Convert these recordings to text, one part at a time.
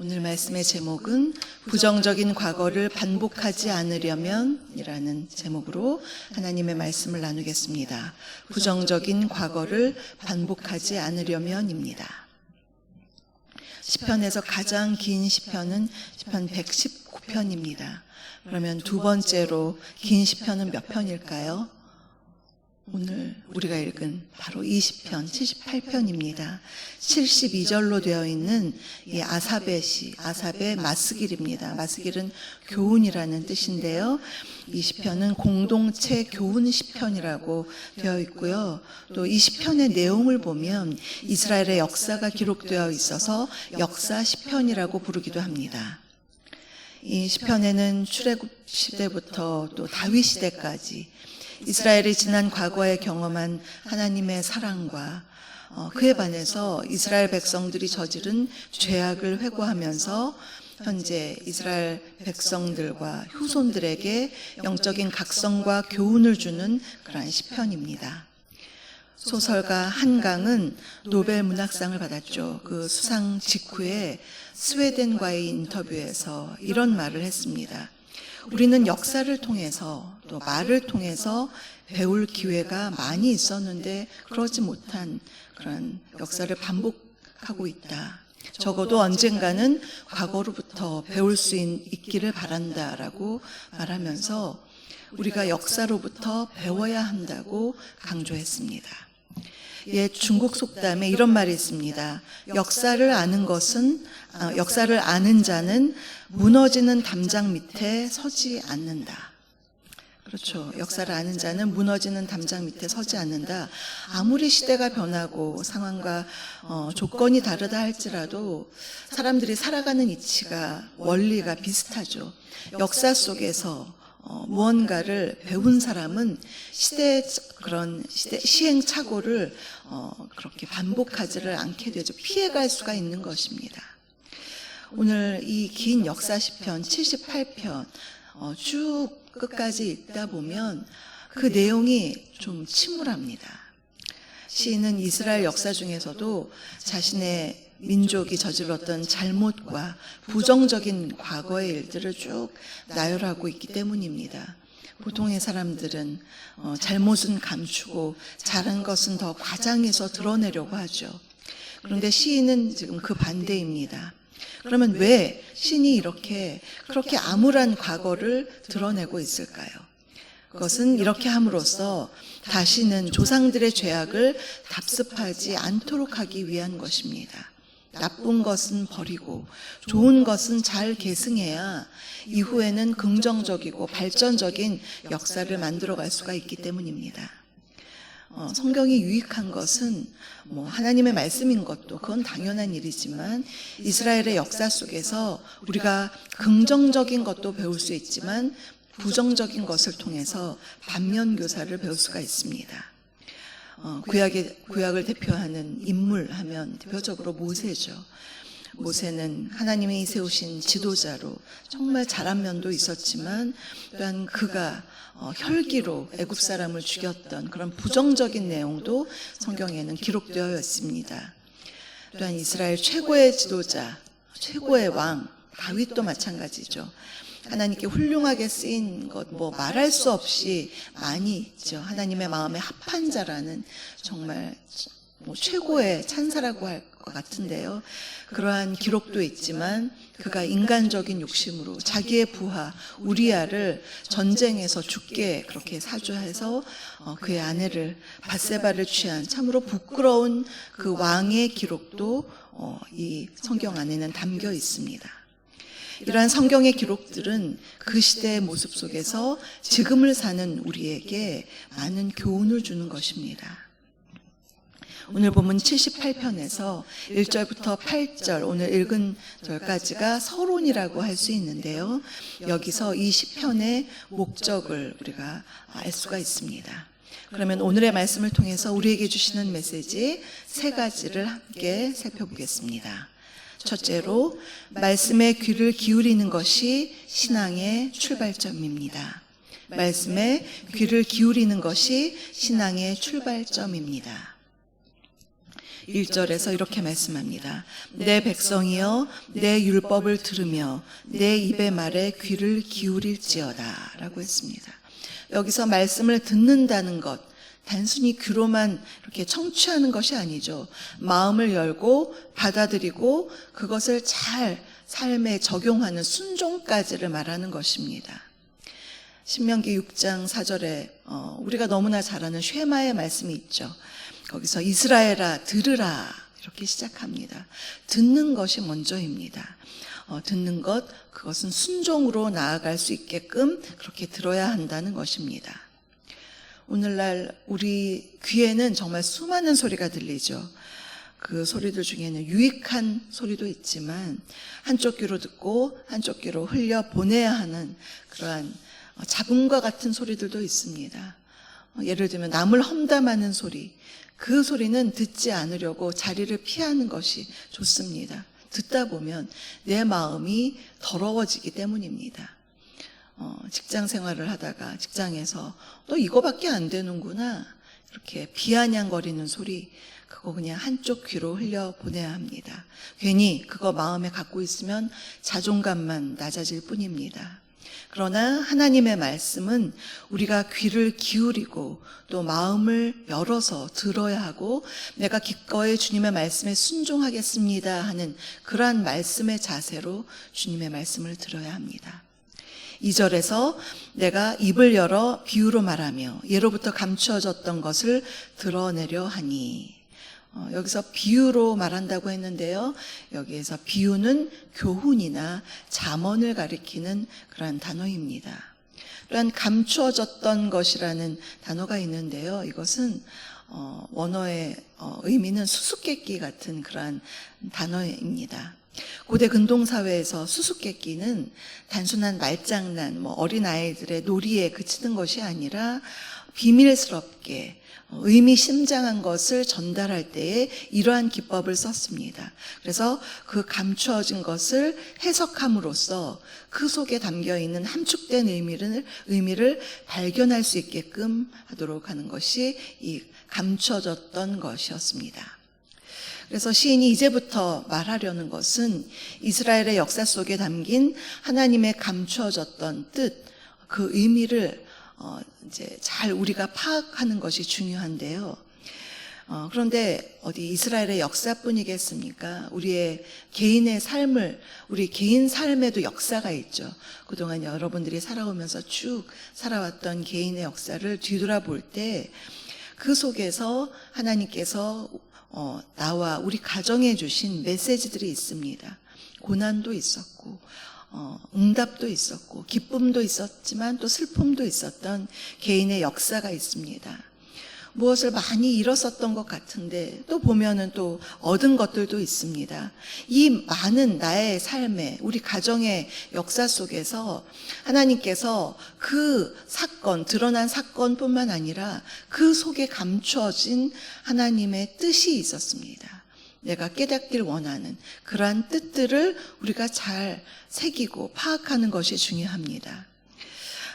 오늘 말씀의 제목은 부정적인 과거를 반복하지 않으려면 이라는 제목으로 하나님의 말씀을 나누겠습니다. 부정적인 과거를 반복하지 않으려면입니다. 시편에서 가장 긴 시편은 시편 119편입니다. 그러면 두 번째로 긴 시편은 몇 편일까요? 오늘 우리가 읽은 바로 이 시편 78편입니다. 72절로 되어 있는 이 아삽의 시, 아삽의 마스길입니다. 마스길은 교훈이라는 뜻인데요. 이 시편은 공동체 교훈 시편이라고 되어 있고요. 또 이 시편의 내용을 보면 이스라엘의 역사가 기록되어 있어서 역사 시편이라고 부르기도 합니다. 이 시편에는 출애굽 시대부터 또 다윗 시대까지 이스라엘이 지난 과거에 경험한 하나님의 사랑과 그에 반해서 이스라엘 백성들이 저지른 죄악을 회고하면서 현재 이스라엘 백성들과 후손들에게 영적인 각성과 교훈을 주는 그러한 시편입니다. 소설가 한강은 노벨 문학상을 받았죠. 그 수상 직후에 스웨덴과의 인터뷰에서 이런 말을 했습니다. 우리는 역사를 통해서 또 말을 통해서 배울 기회가 많이 있었는데 그러지 못한 그런 역사를 반복하고 있다. 적어도 언젠가는 과거로부터 배울 수 있기를 바란다라고 말하면서 우리가 역사로부터 배워야 한다고 강조했습니다. 예, 중국 속담에 이런 말이 있습니다. 역사를 아는 자는 무너지는 담장 밑에 서지 않는다. 그렇죠. 역사를 아는 자는 무너지는 담장 밑에 서지 않는다. 아무리 시대가 변하고 상황과 조건이 다르다 할지라도 사람들이 살아가는 이치가 원리가 비슷하죠. 역사 속에서 무언가를 배운 사람은 그런 시행착오를 그렇게 반복하지를 않게 되죠. 피해갈 수가 있는 것입니다. 오늘 이 긴 역사 시편 78편 쭉 끝까지 읽다 보면 그 내용이 좀 침울합니다. 시인은 이스라엘 역사 중에서도 자신의 민족이 저질렀던 잘못과 부정적인 과거의 일들을 쭉 나열하고 있기 때문입니다. 보통의 사람들은 잘못은 감추고 잘한 것은 더 과장해서 드러내려고 하죠. 그런데 시인은 지금 그 반대입니다. 그러면 왜 시인이 그렇게 암울한 과거를 드러내고 있을까요? 그것은 이렇게 함으로써 다시는 조상들의 죄악을 답습하지 않도록 하기 위한 것입니다. 나쁜 것은 버리고 좋은 것은 잘 계승해야 이후에는 긍정적이고 발전적인 역사를 만들어갈 수가 있기 때문입니다. 성경이 유익한 것은 하나님의 말씀인 것도 그건 당연한 일이지만 이스라엘의 역사 속에서 우리가 긍정적인 것도 배울 수 있지만 부정적인 것을 통해서 반면교사를 배울 수가 있습니다. 구약을 대표하는 인물 하면 대표적으로 모세죠. 모세는 하나님이 세우신 지도자로 정말 잘한 면도 있었지만 또한 그가 혈기로 애굽 사람을 죽였던 그런 부정적인 내용도 성경에는 기록되어 있습니다. 또한 이스라엘 최고의 지도자, 최고의 왕 다윗도 마찬가지죠. 하나님께 훌륭하게 쓰인 것 말할 수 없이 많이 있죠. 하나님의 마음에 합한 자라는 정말 최고의 찬사라고 할 것 같은데요. 그러한 기록도 있지만 그가 인간적인 욕심으로 자기의 부하 우리아를 전쟁에서 죽게 그렇게 사주해서 그의 아내를 밧세바를 취한 참으로 부끄러운 그 왕의 기록도 이 성경 안에는 담겨 있습니다. 이러한 성경의 기록들은 그 시대의 모습 속에서 지금을 사는 우리에게 많은 교훈을 주는 것입니다. 오늘 본문 78편에서 1절부터 8절 오늘 읽은 절까지가 서론이라고 할 수 있는데요. 여기서 이 시편의 목적을 우리가 알 수가 있습니다. 그러면 오늘의 말씀을 통해서 우리에게 주시는 메시지 세 가지를 함께 살펴보겠습니다. 첫째로 말씀에 귀를 기울이는 것이 신앙의 출발점입니다. 말씀에 귀를 기울이는 것이 신앙의 출발점입니다. 1절에서 이렇게 말씀합니다. 내 백성이여 내 율법을 들으며 내 입의 말에 귀를 기울일지어다 라고 했습니다. 여기서 말씀을 듣는다는 것, 단순히 귀로만 이렇게 청취하는 것이 아니죠. 마음을 열고 받아들이고 그것을 잘 삶에 적용하는 순종까지를 말하는 것입니다. 신명기 6장 4절에 우리가 너무나 잘 아는 쉐마의 말씀이 있죠. 거기서 이스라엘아 들으라 이렇게 시작합니다. 듣는 것이 먼저입니다. 듣는 것, 그것은 순종으로 나아갈 수 있게끔 그렇게 들어야 한다는 것입니다. 오늘날 우리 귀에는 정말 수많은 소리가 들리죠. 그 소리들 중에는 유익한 소리도 있지만 한쪽 귀로 듣고 한쪽 귀로 흘려 보내야 하는 그러한 잡음과 같은 소리들도 있습니다. 예를 들면 남을 험담하는 소리, 그 소리는 듣지 않으려고 자리를 피하는 것이 좋습니다. 듣다 보면 내 마음이 더러워지기 때문입니다. 직장 생활을 하다가 직장에서 너 이거밖에 안 되는구나 이렇게 비아냥거리는 소리, 그거 그냥 한쪽 귀로 흘려 보내야 합니다. 괜히 그거 마음에 갖고 있으면 자존감만 낮아질 뿐입니다. 그러나 하나님의 말씀은 우리가 귀를 기울이고 또 마음을 열어서 들어야 하고, 내가 기꺼이 주님의 말씀에 순종하겠습니다 하는 그러한 말씀의 자세로 주님의 말씀을 들어야 합니다. 2절에서 내가 입을 열어 비유로 말하며 예로부터 감추어졌던 것을 드러내려 하니, 여기서 비유로 말한다고 했는데요. 여기에서 비유는 교훈이나 잠언을 가리키는 그러한 단어입니다. 또한 감추어졌던 것이라는 단어가 있는데요. 이것은 원어의 의미는 수수께끼 같은 그러한 단어입니다. 고대 근동사회에서 수수께끼는 단순한 말장난, 어린아이들의 놀이에 그치는 것이 아니라 비밀스럽게 의미심장한 것을 전달할 때에 이러한 기법을 썼습니다. 그래서 그 감추어진 것을 해석함으로써 그 속에 담겨있는 함축된 의미를 발견할 수 있게끔 하도록 하는 것이 이 감추어졌던 것이었습니다. 그래서 시인이 이제부터 말하려는 것은 이스라엘의 역사 속에 담긴 하나님의 감추어졌던 뜻, 그 의미를 이제 잘 우리가 파악하는 것이 중요한데요. 그런데 어디 이스라엘의 역사뿐이겠습니까? 우리의 개인의 삶을, 우리 개인 삶에도 역사가 있죠. 그동안 여러분들이 살아오면서 쭉 살아왔던 개인의 역사를 뒤돌아볼 때 그 속에서 하나님께서 나와 우리 가정에 주신 메시지들이 있습니다. 고난도 있었고 응답도 있었고 기쁨도 있었지만 또 슬픔도 있었던 개인의 역사가 있습니다. 무엇을 많이 잃었었던 것 같은데 또 보면은 또 얻은 것들도 있습니다. 이 많은 나의 삶에, 우리 가정의 역사 속에서 하나님께서 그 사건, 드러난 사건뿐만 아니라 그 속에 감추어진 하나님의 뜻이 있었습니다. 내가 깨닫길 원하는 그러한 뜻들을 우리가 잘 새기고 파악하는 것이 중요합니다.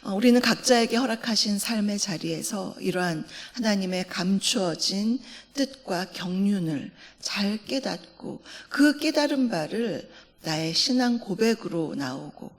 우리는 각자에게 허락하신 삶의 자리에서 이러한 하나님의 감추어진 뜻과 경륜을 잘 깨닫고 그 깨달은 바를 나의 신앙 고백으로 나오고,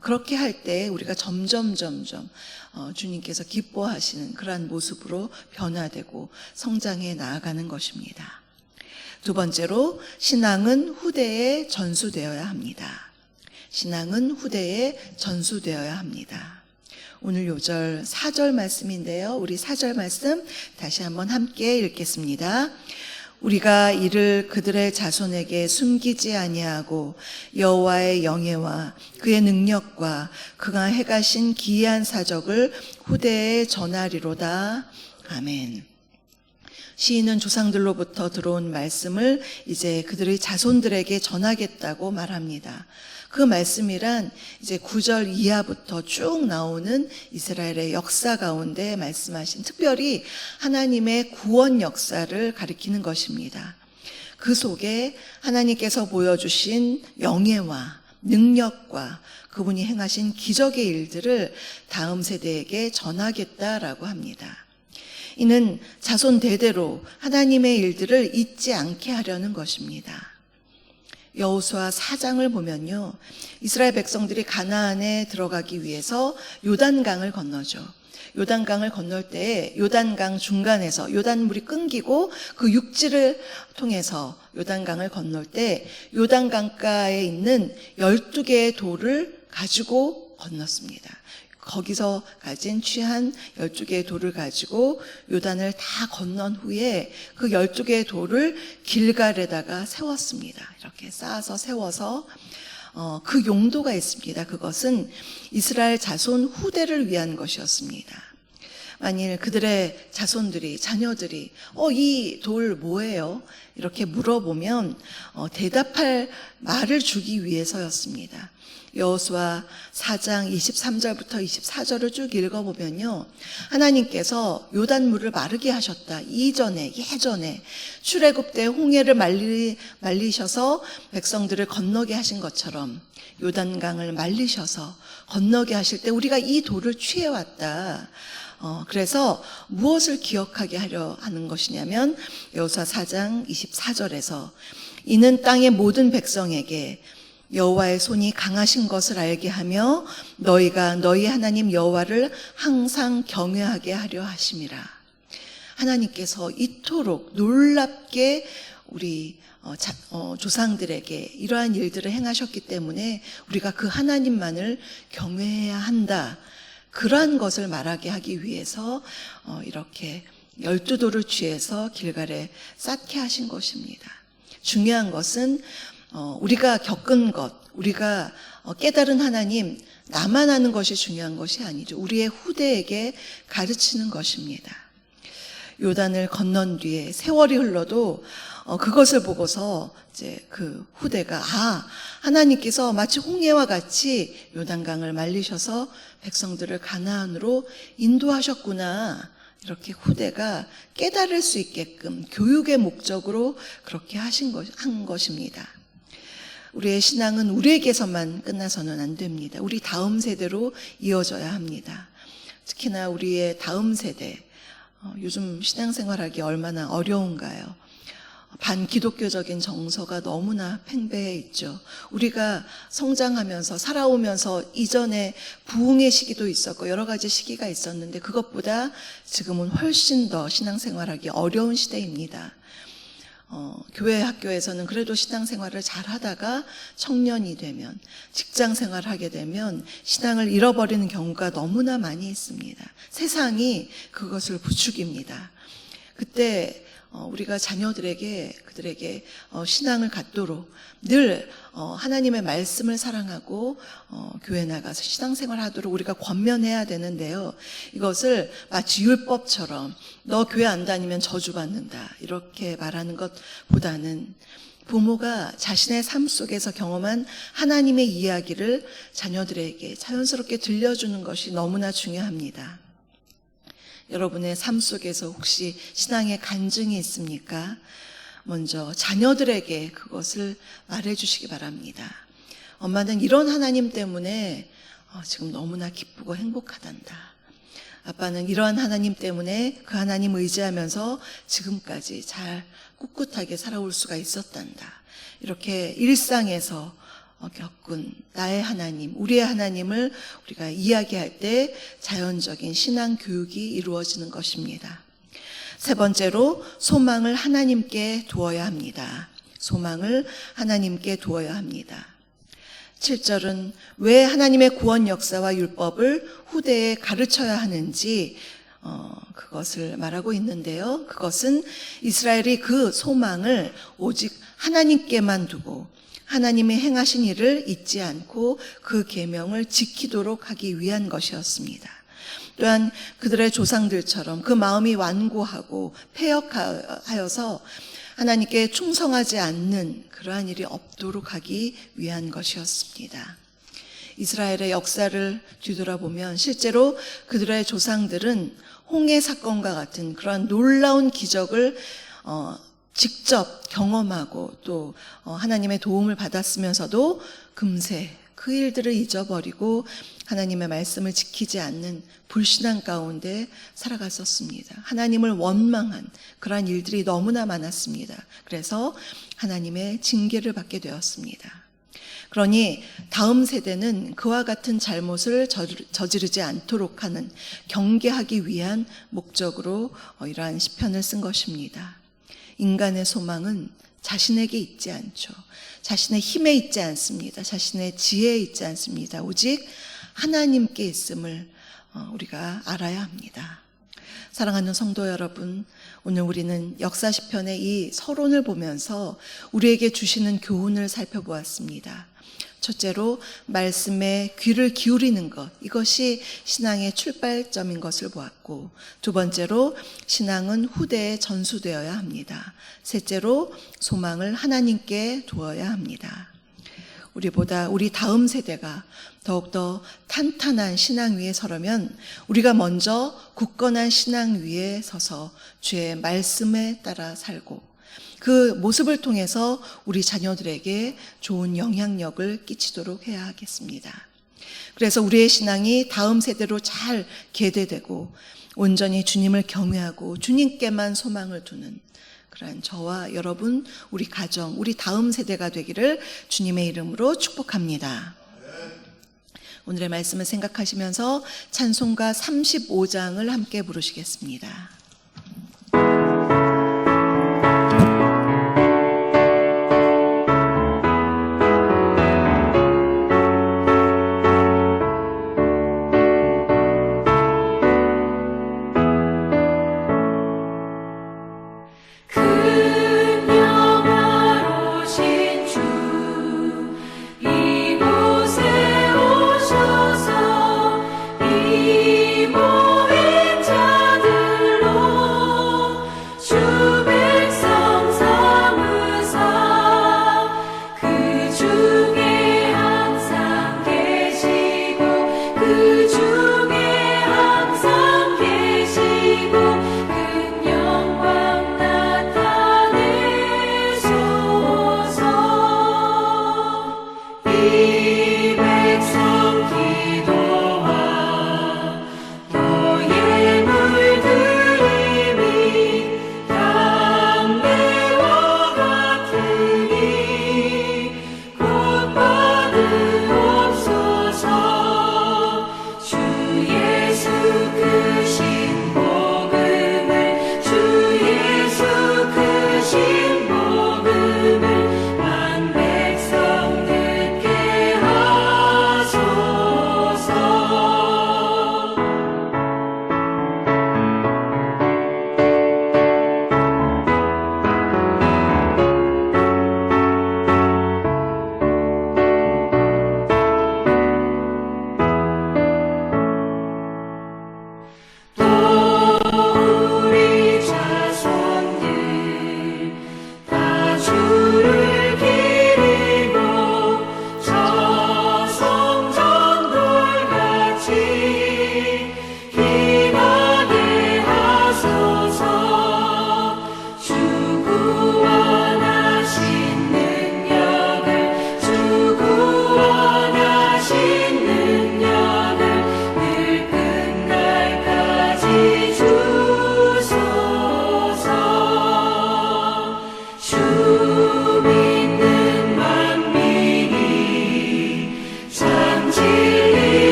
그렇게 할 때 우리가 점점 주님께서 기뻐하시는 그러한 모습으로 변화되고 성장해 나아가는 것입니다. 두 번째로, 신앙은 후대에 전수되어야 합니다. 신앙은 후대에 전수되어야 합니다. 오늘 요절 4절 말씀인데요. 우리 4절 말씀 다시 한번 함께 읽겠습니다. 우리가 이를 그들의 자손에게 숨기지 아니하고 여호와의 영예와 그의 능력과 그가 행하신 기이한 사적을 후대에 전하리로다. 아멘. 시인은 조상들로부터 들어온 말씀을 이제 그들의 자손들에게 전하겠다고 말합니다. 그 말씀이란 이제 9절 이하부터 쭉 나오는 이스라엘의 역사 가운데 말씀하신, 특별히 하나님의 구원 역사를 가리키는 것입니다. 그 속에 하나님께서 보여주신 영예와 능력과 그분이 행하신 기적의 일들을 다음 세대에게 전하겠다라고 합니다. 이는 자손 대대로 하나님의 일들을 잊지 않게 하려는 것입니다. 여호수아 4장을 보면요, 이스라엘 백성들이 가나안에 들어가기 위해서 요단강을 건너죠. 요단강을 건널 때 요단강 중간에서 요단물이 끊기고 그 육지를 통해서 요단강을 건널 때 요단강가에 있는 12개의 돌을 가지고 건넜습니다. 거기서 가진 취한 12개의 돌을 가지고 요단을 다 건넌 후에 그 12개의 돌을 길갈에다가 세웠습니다. 이렇게 쌓아서 세워서 그 용도가 있습니다. 그것은 이스라엘 자손 후대를 위한 것이었습니다. 만일 그들의 자손들이, 자녀들이 이 돌 뭐예요? 이렇게 물어보면 대답할 말을 주기 위해서였습니다. 여호수아 4장 23절부터 24절을 쭉 읽어보면요, 하나님께서 요단물을 마르게 하셨다. 예전에 출애굽 때 홍해를 말리셔서 백성들을 건너게 하신 것처럼 요단강을 말리셔서 건너게 하실 때 우리가 이 돌을 취해왔다. 그래서 무엇을 기억하게 하려 하는 것이냐면 여호수아 4장 24절에서 이는 땅의 모든 백성에게 여호와의 손이 강하신 것을 알게 하며 너희가 너희 하나님 여호와를 항상 경외하게 하려 하심이라. 하나님께서 이토록 놀랍게 우리 조상들에게 이러한 일들을 행하셨기 때문에 우리가 그 하나님만을 경외해야 한다. 그러한 것을 말하게 하기 위해서 이렇게 12돌을 취해서 길갈에 쌓게 하신 것입니다. 중요한 것은 우리가 겪은 것, 우리가 깨달은 하나님, 나만 아는 것이 중요한 것이 아니죠. 우리의 후대에게 가르치는 것입니다. 요단을 건넌 뒤에 세월이 흘러도 그것을 보고서 이제 그 후대가 하나님께서 마치 홍해와 같이 요단강을 말리셔서 백성들을 가나안으로 인도하셨구나. 이렇게 후대가 깨달을 수 있게끔 교육의 목적으로 그렇게 한 것입니다. 우리의 신앙은 우리에게서만 끝나서는 안 됩니다. 우리 다음 세대로 이어져야 합니다. 특히나 우리의 다음 세대, 요즘 신앙생활하기 얼마나 어려운가요? 반기독교적인 정서가 너무나 팽배해 있죠. 우리가 성장하면서 살아오면서 이전에 부흥의 시기도 있었고 여러 가지 시기가 있었는데 그것보다 지금은 훨씬 더 신앙생활하기 어려운 시대입니다. 교회 학교에서는 그래도 신앙생활을 잘 하다가 청년이 되면, 직장생활을 하게 되면 신앙을 잃어버리는 경우가 너무나 많이 있습니다. 세상이 그것을 부추깁니다. 그때 우리가 그들에게 신앙을 갖도록 늘 하나님의 말씀을 사랑하고 교회 나가서 신앙생활 하도록 우리가 권면해야 되는데요. 이것을 마치 율법처럼 너 교회 안 다니면 저주받는다 이렇게 말하는 것보다는 부모가 자신의 삶 속에서 경험한 하나님의 이야기를 자녀들에게 자연스럽게 들려주는 것이 너무나 중요합니다. 여러분의 삶 속에서 혹시 신앙의 간증이 있습니까? 먼저 자녀들에게 그것을 말해주시기 바랍니다. 엄마는 이런 하나님 때문에 지금 너무나 기쁘고 행복하단다. 아빠는 이러한 하나님 때문에 그 하나님 의지하면서 지금까지 잘 꿋꿋하게 살아올 수가 있었단다. 이렇게 일상에서 겪은 나의 하나님, 우리의 하나님을 우리가 이야기할 때 자연적인 신앙 교육이 이루어지는 것입니다. 세 번째로 소망을 하나님께 두어야 합니다. 소망을 하나님께 두어야 합니다. 7절은 왜 하나님의 구원 역사와 율법을 후대에 가르쳐야 하는지 그것을 말하고 있는데요. 그것은 이스라엘이 그 소망을 오직 하나님께만 두고 하나님의 행하신 일을 잊지 않고 그 계명을 지키도록 하기 위한 것이었습니다. 또한 그들의 조상들처럼 그 마음이 완고하고 패역하여서 하나님께 충성하지 않는 그러한 일이 없도록 하기 위한 것이었습니다. 이스라엘의 역사를 뒤돌아보면 실제로 그들의 조상들은 홍해 사건과 같은 그러한 놀라운 기적을 직접 경험하고 또 하나님의 도움을 받았으면서도 금세 그 일들을 잊어버리고 하나님의 말씀을 지키지 않는 불신앙 가운데 살아갔었습니다. 하나님을 원망한 그러한 일들이 너무나 많았습니다. 그래서 하나님의 징계를 받게 되었습니다. 그러니 다음 세대는 그와 같은 잘못을 저지르지 않도록 하는, 경계하기 위한 목적으로 이러한 시편을 쓴 것입니다. 인간의 소망은 자신에게 있지 않죠. 자신의 힘에 있지 않습니다. 자신의 지혜에 있지 않습니다. 오직 하나님께 있음을 우리가 알아야 합니다. 사랑하는 성도 여러분, 오늘 우리는 역사 시편의 이 서론을 보면서 우리에게 주시는 교훈을 살펴보았습니다. 첫째로 말씀에 귀를 기울이는 것, 이것이 신앙의 출발점인 것을 보았고, 두 번째로 신앙은 후대에 전수되어야 합니다. 셋째로 소망을 하나님께 두어야 합니다. 우리 다음 세대가 더욱더 탄탄한 신앙 위에 서려면 우리가 먼저 굳건한 신앙 위에 서서 주의 말씀에 따라 살고, 그 모습을 통해서 우리 자녀들에게 좋은 영향력을 끼치도록 해야 하겠습니다. 그래서 우리의 신앙이 다음 세대로 잘 계대되고 온전히 주님을 경외하고 주님께만 소망을 두는 그러한 저와 여러분, 우리 가정, 우리 다음 세대가 되기를 주님의 이름으로 축복합니다. 오늘의 말씀을 생각하시면서 찬송가 35장을 함께 부르시겠습니다.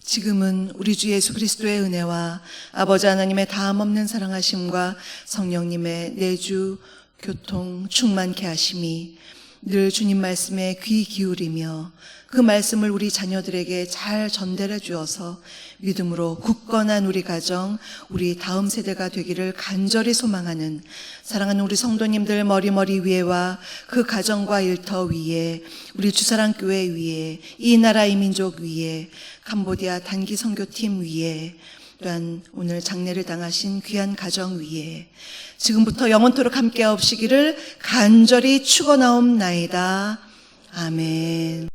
지금은 우리 주 예수 그리스도의 은혜와 아버지 하나님의 다함없는 사랑하심과 성령님의 내주 교통 충만케 하심이 늘 주님 말씀에 귀 기울이며 그 말씀을 우리 자녀들에게 잘 전달해 주어서 믿음으로 굳건한 우리 가정, 우리 다음 세대가 되기를 간절히 소망하는 사랑하는 우리 성도님들 머리 위에와 그 가정과 일터 위에, 우리 주사랑교회 위에, 이 나라 이 민족 위에, 캄보디아 단기 선교팀 위에, 또한 오늘 장례를 당하신 귀한 가정 위에 지금부터 영원토록 함께 하옵시기를 간절히 축원하옵나이다. 아멘.